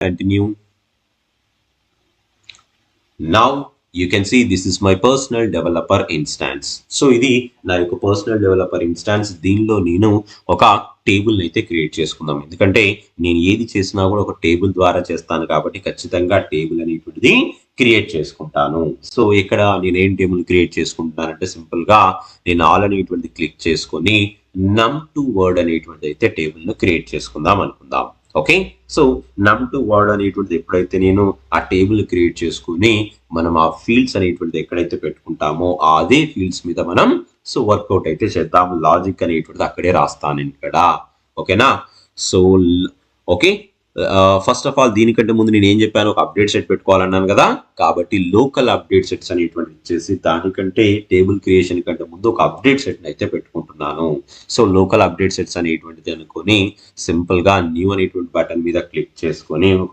continue. Now you can see this is my personal developer instance. So ఇది నా యొక్క personal developer instance. దీనిలో నేను ఒక టేబుల్ అయితే క్రియేట్ చేసుకుందాం, ఎందుకంటే నేను ఏది చేసినా కూడా ఒక టేబుల్ ద్వారా చేస్తాను కాబట్టి ఖచ్చితంగా టేబుల్ అనేటువంటిది క్రియేట్ చేసుకుంటాను. సో ఇక్కడ నేను ఏం టేబుల్ క్రియేట్ చేసుకుంటానంటే సింపుల్ గా నేను ఆల్ అనేటువంటిది క్లిక్ చేసుకొని num2 వర్డ్ అనేటువంటి అయితే టేబుల్ ను క్రియేట్ చేసుకుందాం అనుకుందాం. ఓకే, సో num2 వర్డ్ అనేటువంటిది ఎప్పుడైతే నేను ఆ టేబుల్ క్రియేట్ చేసుకుని మనం ఆ ఫీల్డ్స్ అనేటువంటిది ఎక్కడైతే పెట్టుకుంటామో అదే ఫీల్డ్స్ మీద మనం సో వర్కౌట్ అయితే చేద్దాం. లాజిక్ అనేటువంటిది అక్కడే రాస్తాను ఇక్కడ. ఓకేనా? So okay, first of all దీనికంటే ముందు నేను ఏం చెప్పాను, ఒక అప్డేట్ సెట్ పెట్టుకోవాలన్నాను కదా. కాబట్టి లోకల్ అప్డేట్ సెట్స్ అనేటువంటి ఇచ్చేసి దానికంటే టేబుల్ క్రియేషన్ కంటే ముందు ఒక అప్డేట్ సెట్ అయితే పెట్టుకుంటున్నాను. సో లోకల్ అప్డేట్ సెట్స్ అనేటువంటిది అనుకొని సింపుల్ గా న్యూ అనేటువంటి బటన్ మీద క్లిక్ చేసుకొని ఒక